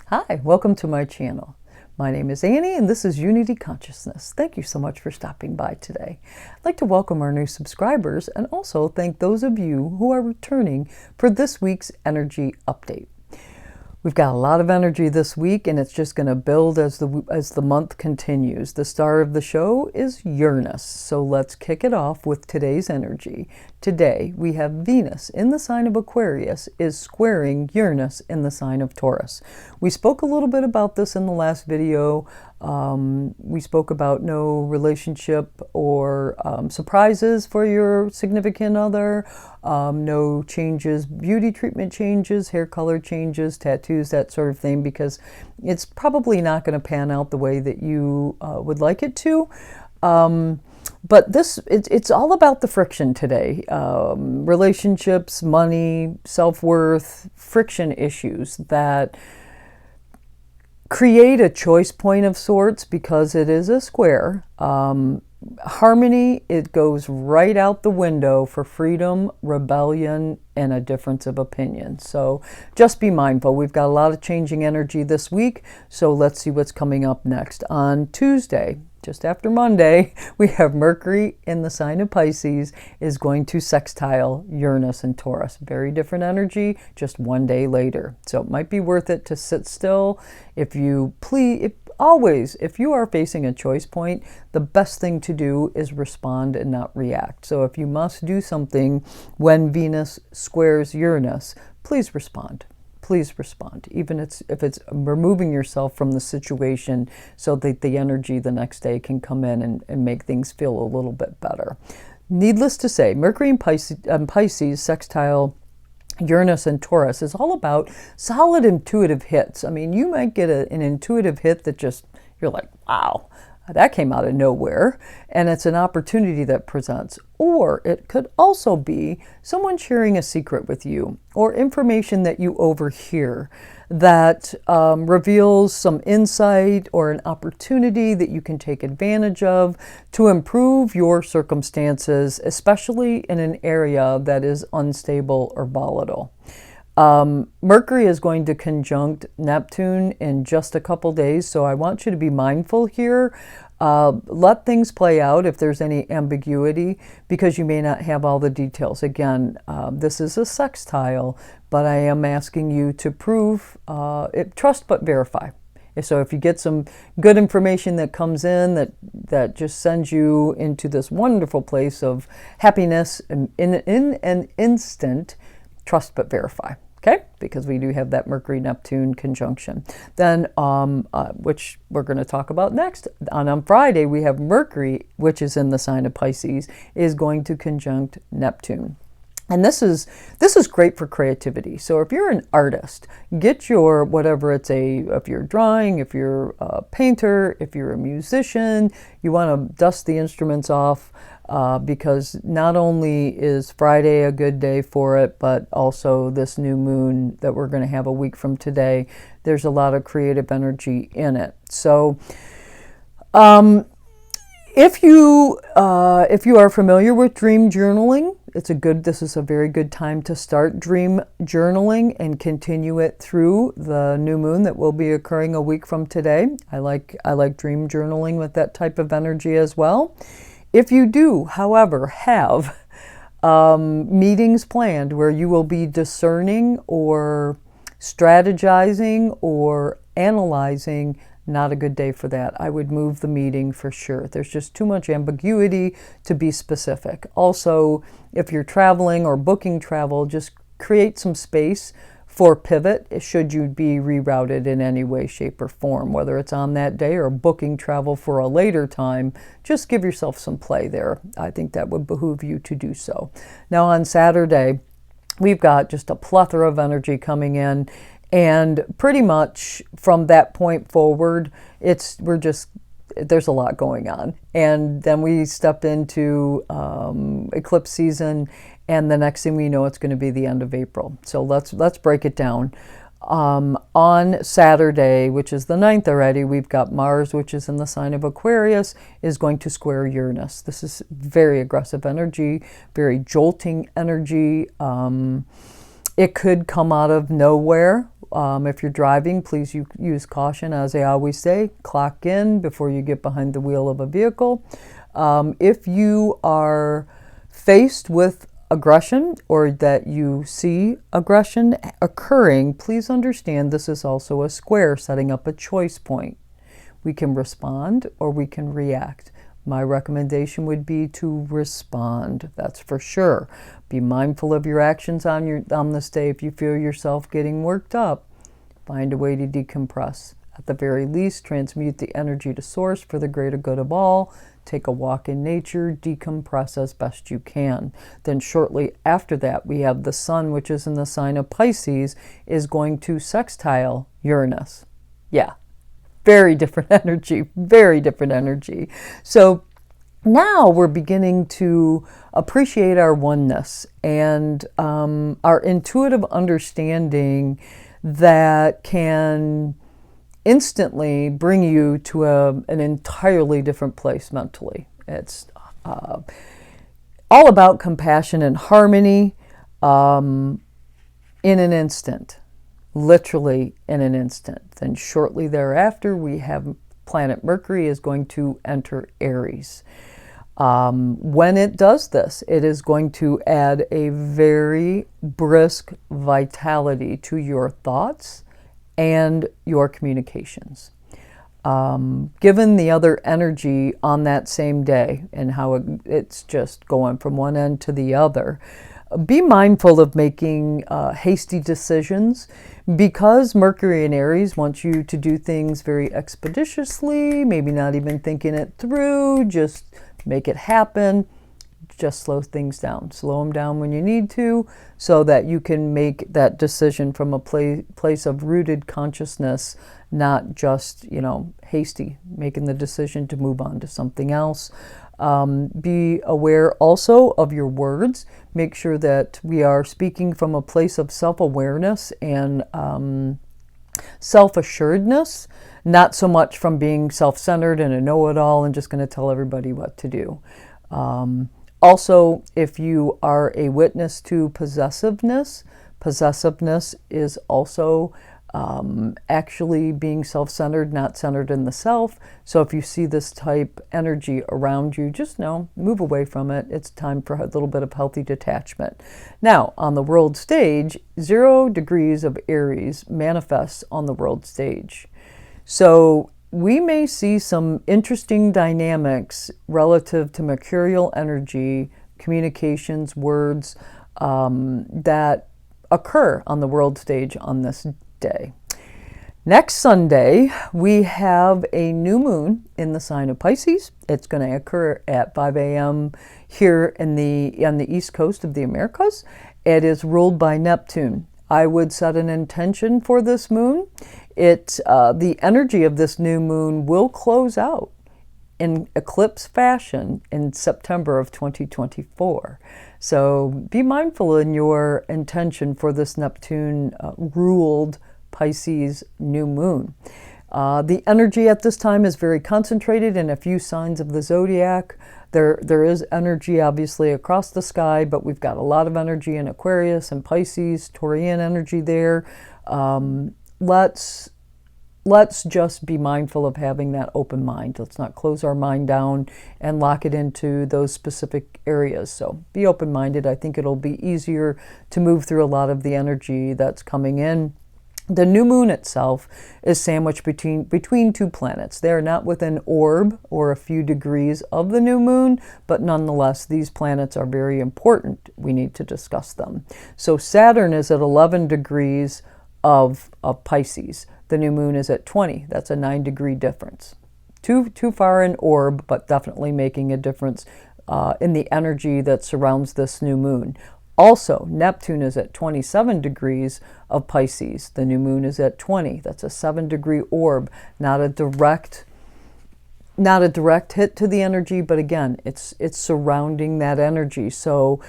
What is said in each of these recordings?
Hi, welcome to my channel. My name is Annie and this is Unity Consciousness. Thank you so much for stopping by today. I'd like to welcome our new subscribers and also thank those of you who are returning for this week's energy update. We've got a lot of energy this week and it's just going to build as the month continues. The star of the show is Uranus, so let's kick it off with today's energy. Today we have Venus in the sign of Aquarius is squaring Uranus in the sign of Taurus. We spoke a little bit about this in the last video. We spoke about no relationship or surprises for your significant other, no changes, beauty treatment changes, hair color changes, tattoos, that sort of thing, because it's probably not going to pan out the way that you would like it to. But it's all about the friction today. Relationships, money, self-worth, friction issues that create a choice point of sorts because it is a square. Harmony, it goes right out the window for freedom, rebellion, and a difference of opinion. So just be mindful. We've got a lot of changing energy this week, so let's see what's coming up next. On Tuesday, just after Monday, we have Mercury in the sign of Pisces is going to sextile Uranus and Taurus. Very different energy, just one day later. So it might be worth it to sit still. If you are facing a choice point, the best thing to do is respond and not react. So if you must do something when Venus squares Uranus, please respond. Please respond, even if it's removing yourself from the situation so that the energy the next day can come in and make things feel a little bit better. Needless to say, Mercury and Pisces sextile Uranus and Taurus is all about solid intuitive hits. I mean, you might get an intuitive hit that just, you're like, wow, that came out of nowhere, and it's an opportunity that presents. Or it could also be someone sharing a secret with you or information that you overhear that reveals some insight or an opportunity that you can take advantage of to improve your circumstances, especially in an area that is unstable or volatile. Mercury is going to conjunct Neptune in just a couple days, so I want you to be mindful here. Let things play out if there's any ambiguity, because you may not have all the details. Again, this is a sextile, but I am asking you to prove trust but verify. So if you get some good information that comes in that just sends you into this wonderful place of happiness in an instant, trust but verify. Okay, because we do have that Mercury-Neptune conjunction. Then, which we're going to talk about next. On Friday, we have Mercury, which is in the sign of Pisces, is going to conjunct Neptune. And this is great for creativity. So if you're an artist, get your, whatever if you're drawing, if you're a painter, if you're a musician, you want to dust the instruments off, because not only is Friday a good day for it, but also this new moon that we're going to have a week from today, there's a lot of creative energy in it. So if you are familiar with dream journaling, this is a very good time to start dream journaling and continue it through the new moon that will be occurring a week from today. I like dream journaling with that type of energy as well. If you do, however, have meetings planned where you will be discerning or strategizing or analyzing, not a good day for that. I would move the meeting for sure. There's just too much ambiguity to be specific. Also, if you're traveling or booking travel, just create some space for pivot should you be rerouted in any way, shape, or form, whether it's on that day or booking travel for a later time. Just give yourself some play there. I think that would behoove you to do so. Now on Saturday, we've got just a plethora of energy coming in, and pretty much from that point forward, there's a lot going on. And then we step into eclipse season, and the next thing we know, it's going to be the end of April. So let's break it down. On Saturday, which is the 9th already, we've got Mars, which is in the sign of Aquarius, is going to square Uranus. This is very aggressive energy, very jolting energy. It could come out of nowhere. if you're driving, please use caution. As I always say, clock in before you get behind the wheel of a vehicle. If you are faced with aggression or that you see aggression occurring, please understand this is also a square setting up a choice point. We can respond or we can react. My recommendation would be to respond, that's for sure. Be mindful of your actions on this day. If you feel yourself getting worked up, find a way to decompress. At the very least, transmute the energy to source for the greater good of all. Take a walk in nature, decompress as best you can. Then shortly after that, we have the sun, which is in the sign of Pisces, is going to sextile Uranus. Yeah, very different energy, very different energy. So now we're beginning to appreciate our oneness and our intuitive understanding that can instantly bring you to an entirely different place mentally. It's all about compassion and harmony in an instant, literally in an instant. Then shortly thereafter, we have planet Mercury is going to enter Aries. When it does this, it is going to add a very brisk vitality to your thoughts and your communications. Given the other energy on that same day and how it's just going from one end to the other, be mindful of making hasty decisions, because Mercury in Aries wants you to do things very expeditiously, maybe not even thinking it through, just make it happen. Just slow things down. Slow them down when you need to, so that you can make that decision from a place of rooted consciousness, not just, hasty, making the decision to move on to something else. Be aware also of your words. Make sure that we are speaking from a place of self-awareness and self-assuredness, not so much from being self-centered and a know-it-all and just going to tell everybody what to do. Also, if you are a witness to possessiveness is also actually being self-centered, not centered in the self. So if you see this type energy around you, just move away from it. It's time for a little bit of healthy detachment. Now, on the world stage, 0 degrees of Aries manifests on the world stage. So we may see some interesting dynamics relative to mercurial energy, communications, words that occur on the world stage on this day. Next Sunday, we have a new moon in the sign of Pisces. It's going to occur at 5 a.m. here on the east coast of the Americas. It is ruled by Neptune. I would set an intention for this moon. The energy of this new moon will close out in eclipse fashion in September of 2024. So be mindful in your intention for this Neptune ruled Pisces new moon. The energy at this time is very concentrated in a few signs of the zodiac. There is energy obviously across the sky, but we've got a lot of energy in Aquarius and Pisces, Taurian energy there. Let's just be mindful of having that open mind. Let's not close our mind down and lock it into those specific areas. So be open-minded. I think it'll be easier to move through a lot of the energy that's coming in. The new moon itself is sandwiched between two planets. They are not within orb or a few degrees of the new moon, but nonetheless, these planets are very important. We need to discuss them. So Saturn is at 11 degrees of Pisces. The new moon is at 20. That's a 9-degree difference. Too far in orb, but definitely making a difference in the energy that surrounds this new moon. Also, Neptune is at 27 degrees of Pisces. The new moon is at 20. That's a 7-degree orb. Not a direct hit to the energy, but again, it's surrounding that energy. So,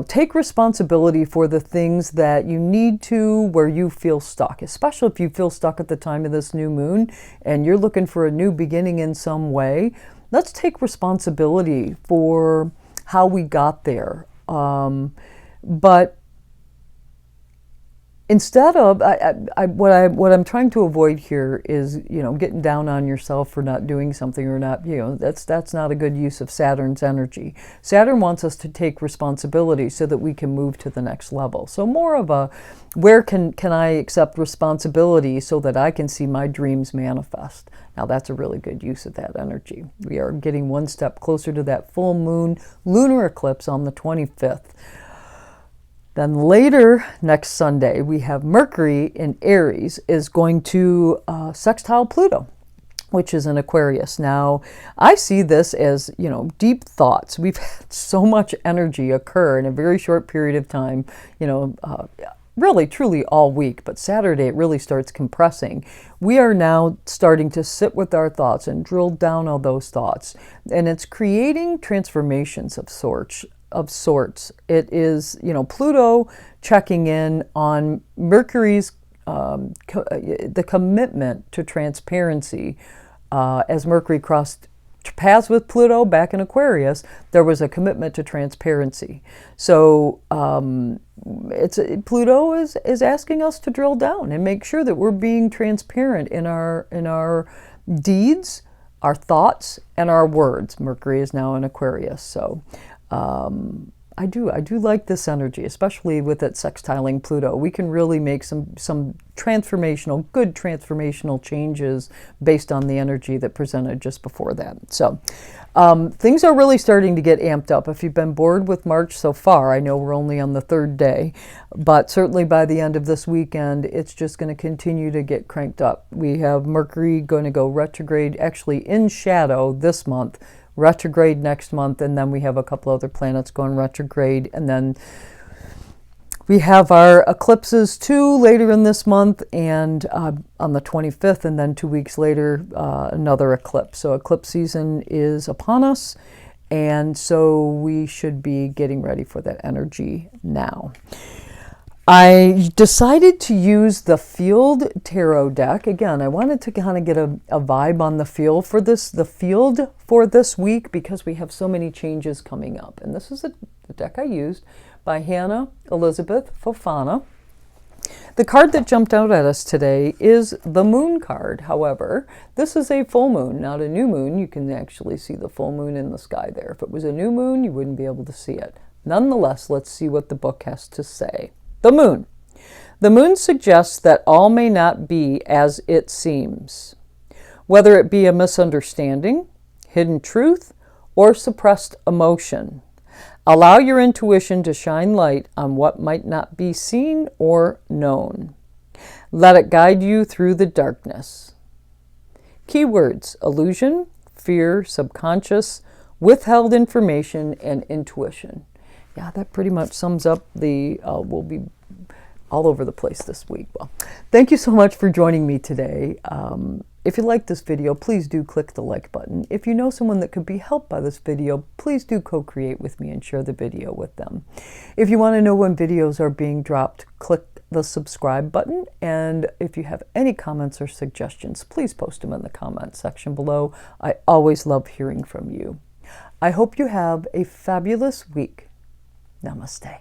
take responsibility for the things that you need to, where you feel stuck, especially if you feel stuck at the time of this new moon and you're looking for a new beginning in some way. Let's take responsibility for how we got there. But instead of what I'm trying to avoid here is, getting down on yourself for not doing something, or not, that's not a good use of Saturn's energy. Saturn wants us to take responsibility so that we can move to the next level. So more of a, where can I accept responsibility so that I can see my dreams manifest? Now that's a really good use of that energy. We are getting one step closer to that full moon lunar eclipse on the 25th. Then later next Sunday, we have Mercury in Aries is going to sextile Pluto, which is in Aquarius. Now, I see this as, deep thoughts. We've had so much energy occur in a very short period of time, really, truly all week, but Saturday it really starts compressing. We are now starting to sit with our thoughts and drill down on those thoughts, and it's creating transformations of sorts. It is, Pluto checking in on Mercury's the commitment to transparency. As Mercury crossed paths with Pluto back in Aquarius, there was a commitment to transparency. So Pluto is asking us to drill down and make sure that we're being transparent in our deeds, our thoughts, and our words. Mercury is now in Aquarius, so. I do like this energy, especially with it sextiling Pluto. We can really make some good transformational changes based on the energy that presented just before that. So things are really starting to get amped up. If you've been bored with March so far, I know we're only on the 3rd day, but certainly by the end of this weekend, it's just going to continue to get cranked up. We have Mercury going to go retrograde, actually in shadow this month, retrograde next month, and then we have a couple other planets going retrograde, and then we have our eclipses too later in this month, and on the 25th, and then 2 weeks later another eclipse. So eclipse season is upon us, and so we should be getting ready for that energy now. I decided to use the Field Tarot deck. Again, I wanted to kind of get a vibe on the field for this week, because we have so many changes coming up. And this is the deck I used by Hannah Elizabeth Fofana. The card that jumped out at us today is the Moon card. However, this is a full moon, not a new moon. You can actually see the full moon in the sky there. If it was a new moon, you wouldn't be able to see it. Nonetheless, let's see what the book has to say. The moon. The moon suggests that all may not be as it seems, whether it be a misunderstanding, hidden truth, or suppressed emotion. Allow your intuition to shine light on what might not be seen or known. Let it guide you through the darkness. Keywords: illusion, fear, subconscious, withheld information, and intuition. Yeah, that pretty much sums up we'll be all over the place this week. Well, thank you so much for joining me today. If you like this video, please do click the like button. If you know someone that could be helped by this video, please do co-create with me and share the video with them. If you want to know when videos are being dropped, click the subscribe button. And if you have any comments or suggestions, please post them in the comments section below. I always love hearing from you. I hope you have a fabulous week. Namaste.